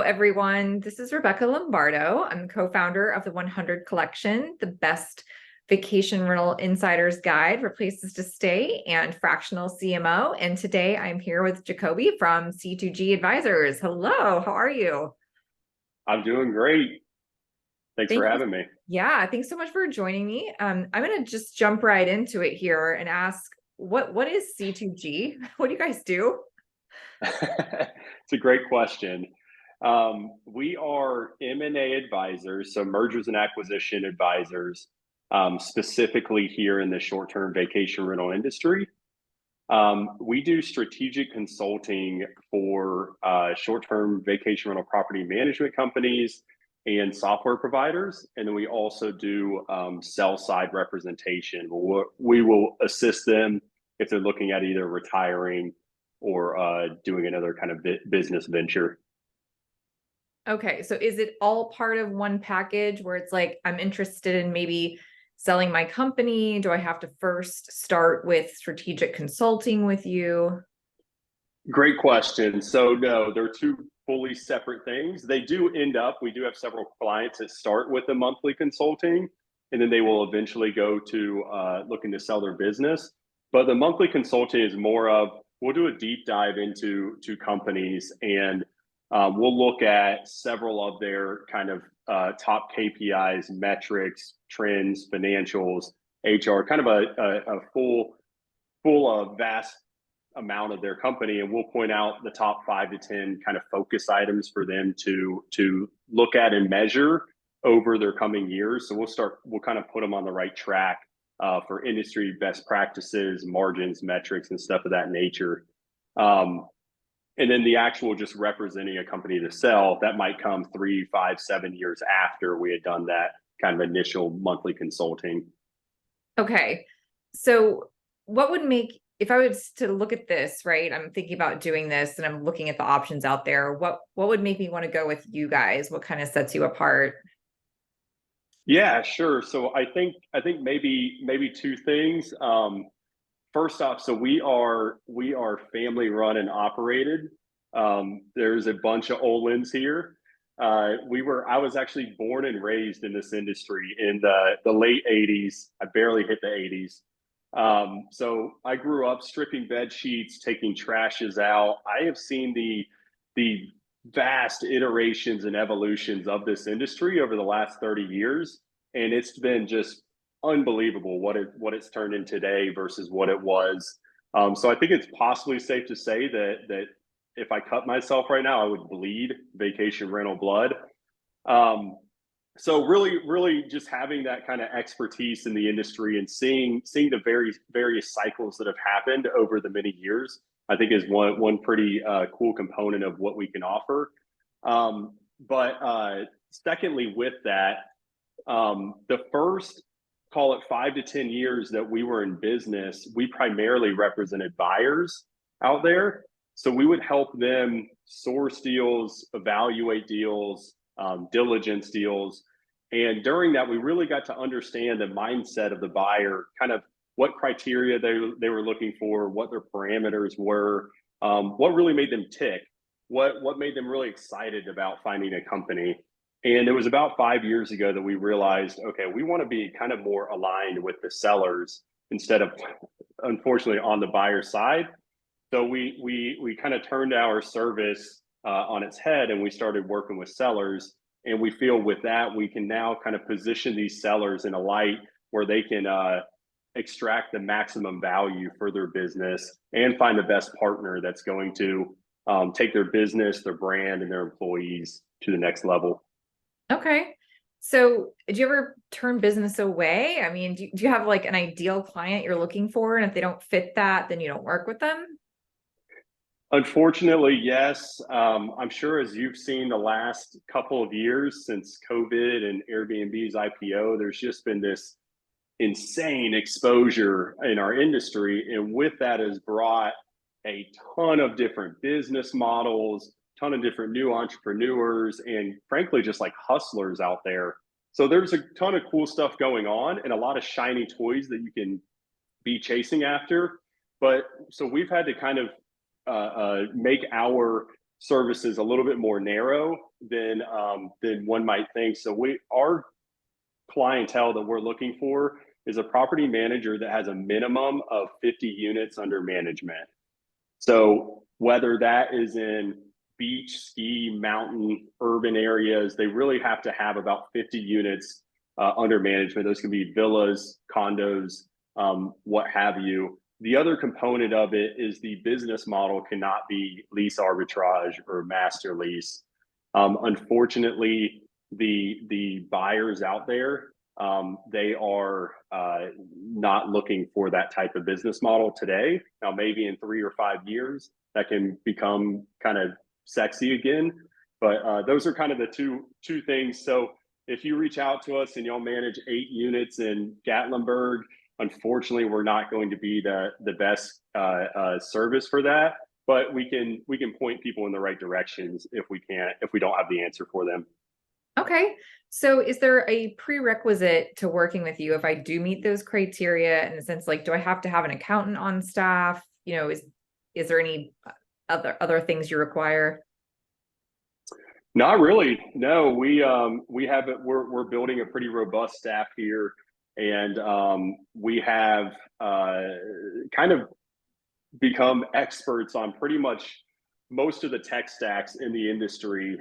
everyone. This is Rebecca Lombardo. I'm the co-founder of the 100 Collection, the best vacation rental insider's guide for places to stay and fractional CMO. And today I'm here with Jacoby from C2G Advisors. Hello, how are you? I'm doing great. Thanks for having me. Yeah, thanks so much for joining me. I'm going to just jump right into it here and ask, what is C2G? What do you guys do? It's a great question. We are M&A advisors, so mergers and acquisition advisors, specifically here in the short-term vacation rental industry. We do strategic consulting for short-term vacation rental property management companies and software providers. And then we also do sell-side representation. We will assist them if they're looking at either retiring or doing another kind of business venture. Okay, so is it all part of one package where it's like, I'm interested in maybe selling my company? Do I have to first start with strategic consulting with you? Great question. So no, they're two fully separate things. They do end up, we do have several clients that start with the monthly consulting, and then they will eventually go to looking to sell their business. But the monthly consulting is more of, we'll do a deep dive into companies, and we'll look at several of their kind of top KPIs, metrics, trends, financials, HR, kind of a full vast amount of their company, and we'll point out the top 5 to 10 kind of focus items for them to look at and measure over their coming years. So we'll kind of put them on the right track for industry best practices, margins, metrics, and stuff of that nature. And then the actual just representing a company to sell, that might come 3, 5, 7 years after we had done that kind of initial monthly consulting. Okay, so what would make, if I was to look at this, right, I'm thinking about doing this and I'm looking at the options out there, what would make me want to go with you guys? What kind of sets you apart? Yeah, sure. So I think maybe two things. First off, so we are family run and operated. There's a bunch of Olins here. I was actually born and raised in this industry in the late 80s. I barely hit the 80s. So I grew up stripping bed sheets, taking trashes out. I have seen the vast iterations and evolutions of this industry over the last 30 years, and it's been just unbelievable what it's turned in today versus what it was. So I think it's possibly safe to say that if I cut myself right now, I would bleed vacation rental blood. So really just having that kind of expertise in the industry and seeing the various cycles that have happened over the many years, I think is one pretty cool component of what we can offer. But secondly, with that, the first, call it 5 to 10 years that we were in business, we primarily represented buyers out there. So we would help them source deals, evaluate deals, diligence deals. And during that, we really got to understand the mindset of the buyer, kind of what criteria they were looking for, what their parameters were, what really made them tick, what made them really excited about finding a company. And it was about 5 years ago that we realized, okay, we want to be kind of more aligned with the sellers instead of, unfortunately, on the buyer side. So we kind of turned our service on its head, and we started working with sellers. And we feel with that, we can now kind of position these sellers in a light where they can extract the maximum value for their business and find the best partner that's going to take their business, their brand, and their employees to the next level. Okay. So do you ever turn business away? I mean, do you have like an ideal client you're looking for? And if they don't fit that, then you don't work with them? Unfortunately, yes. I'm sure as you've seen the last couple of years since COVID and Airbnb's IPO, there's just been this insane exposure in our industry. And with that has brought a ton of different business models, ton of different new entrepreneurs, and frankly, just like hustlers out there. So there's a ton of cool stuff going on and a lot of shiny toys that you can be chasing after. But so we've had to kind of make our services a little bit more narrow than one might think. So our clientele that we're looking for is a property manager that has a minimum of 50 units under management. So whether that is in beach, ski, mountain, urban areas, they really have to have about 50 units under management. Those can be villas, condos, what have you. The other component of it is the business model cannot be lease arbitrage or master lease. Unfortunately, the buyers out there, they are not looking for that type of business model today. Now, maybe in 3 or 5 years, that can become kind of sexy again. But those are kind of the two things. So if you reach out to us and y'all manage 8 units in Gatlinburg, unfortunately, we're not going to be the best service for that. But we can point people in the right directions if we don't have the answer for them. Okay. So is there a prerequisite to working with you if I do meet those criteria, in the sense, like, do I have to have an accountant on staff? You know, is there any other things you require? Not really. No, we have it. We're building a pretty robust staff here, and we have kind of become experts on pretty much most of the tech stacks in the industry.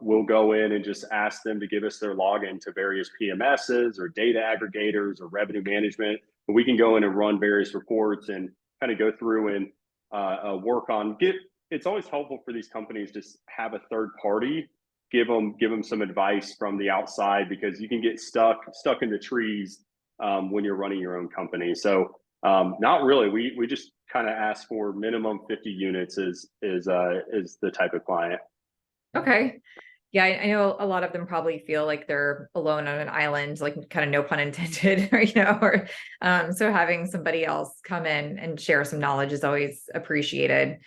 We'll go in and just ask them to give us their login to various PMSs or data aggregators or revenue management. And we can go in and run various reports and kind of go through and work on it's always helpful for these companies to have a third party give them some advice from the outside, because you can get stuck in the trees when you're running your own company. So not really. We just kind of ask for minimum 50 units is the type of client. Okay. Yeah, I know a lot of them probably feel like they're alone on an island, like, kind of no pun intended, or, so having somebody else come in and share some knowledge is always appreciated.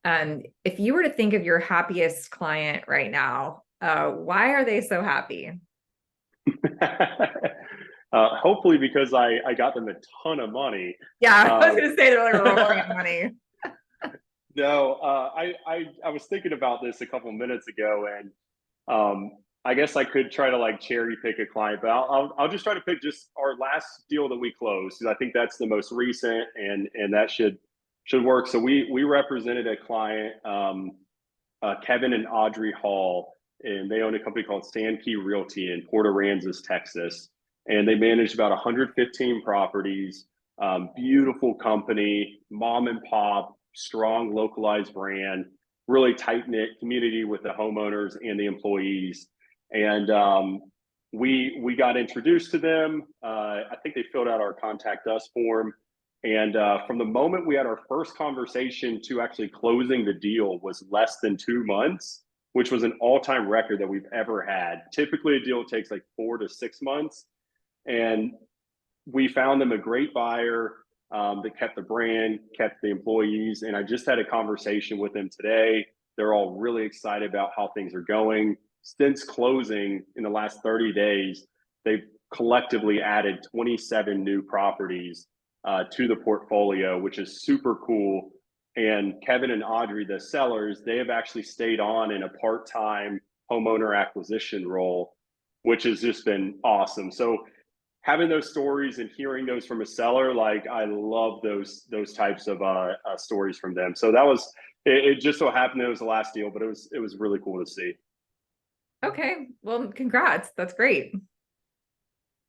If you were to think of your happiest client right now, why are they so happy? Hopefully because I got them a ton of money. Yeah, I was gonna say they're like rolling money. No, I was thinking about this a couple minutes ago, and I guess I could try to like cherry pick a client, but I'll just try to pick just our last deal that we closed, because I think that's the most recent, and that should work. So we represented a client, Kevin and Audrey Hall, and they own a company called Sandkey Realty in Port Aransas, Texas. And they managed about 115 properties. Beautiful company, mom and pop, strong localized brand, really tight knit community with the homeowners and the employees. And we got introduced to them. I think they filled out our contact us form. And from the moment we had our first conversation to actually closing the deal was less than 2 months, which was an all-time record that we've ever had. Typically, a deal takes like 4 to 6 months. And we found them a great buyer that kept the brand, kept the employees. And I just had a conversation with them today. They're all really excited about how things are going. Since closing in the last 30 days, they've collectively added 27 new properties to the portfolio, which is super cool. And Kevin and Audrey, the sellers, they have actually stayed on in a part-time homeowner acquisition role, which has just been awesome. So having those stories and hearing those from a seller, like, I love those types of stories from them. So that was it. Just so happened that it was the last deal, but it was really cool to see. Okay, well, congrats. That's great.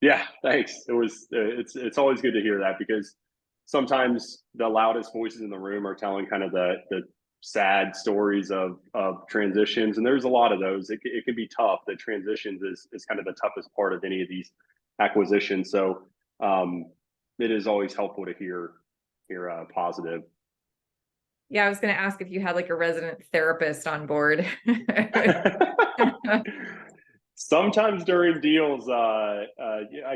Yeah, thanks. It's always good to hear that, because sometimes the loudest voices in the room are telling kind of the sad stories of transitions, and there's a lot of those. It can be tough. The transitions is kind of the toughest part of any of these acquisitions. So it is always helpful to hear positive. Yeah, I was going to ask if you had like a resident therapist on board. Sometimes during deals, I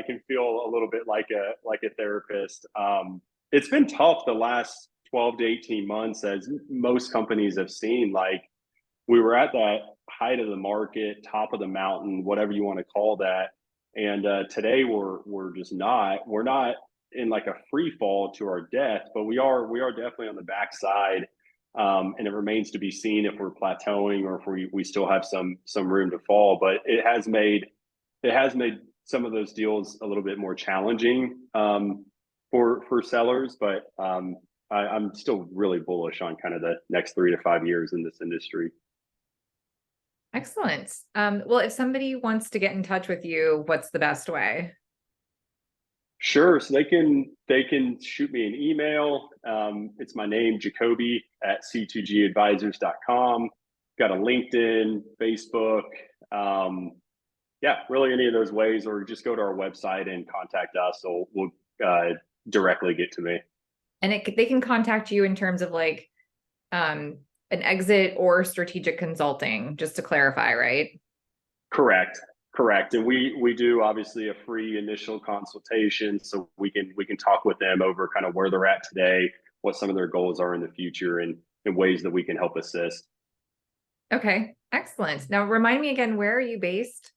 can feel a little bit like a therapist. It's been tough the last 12 to 18 months, as most companies have seen. Like, we were at that height of the market, top of the mountain, whatever you want to call that. And today we're just not. We're not in like a free fall to our death, but we are definitely on the backside. And it remains to be seen if we're plateauing or if we still have some room to fall. But it has made some of those deals a little bit more challenging for sellers. But I'm still really bullish on kind of the next 3 to 5 years in this industry. Excellent. Well, if somebody wants to get in touch with you, what's the best way? Sure. So they can shoot me an email. It's my name, Jacoby at C2G advisors.com. Got a LinkedIn, Facebook. Yeah, really any of those ways, or just go to our website and contact us. So we'll directly get to me. And they can contact you in terms of like an exit or strategic consulting, just to clarify, right? Correct. And we do obviously a free initial consultation, so we can talk with them over kind of where they're at today, what some of their goals are in the future, and ways that we can help assist. Okay, excellent. Now remind me again, where are you based?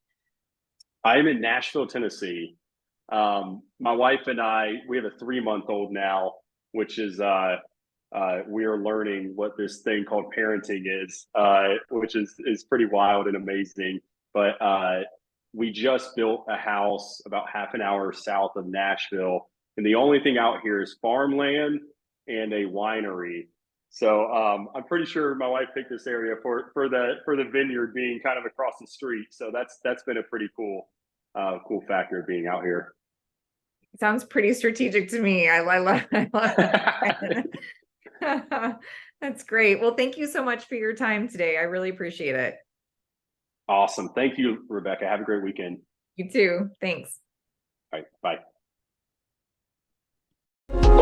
I'm in Nashville, Tennessee. My wife and I, we have a 3-month-old now, which is we are learning what this thing called parenting is, which is pretty wild and amazing. But we just built a house about half an hour south of Nashville, and the only thing out here is farmland and a winery. So I'm pretty sure my wife picked this area for the vineyard being kind of across the street. So that's been a pretty cool factor of being out here. Sounds pretty strategic to me. I love that. That's great. Well, thank you so much for your time today. I really appreciate it. Awesome. Thank you, Rebecca. Have a great weekend. You too. Thanks. All right. Bye.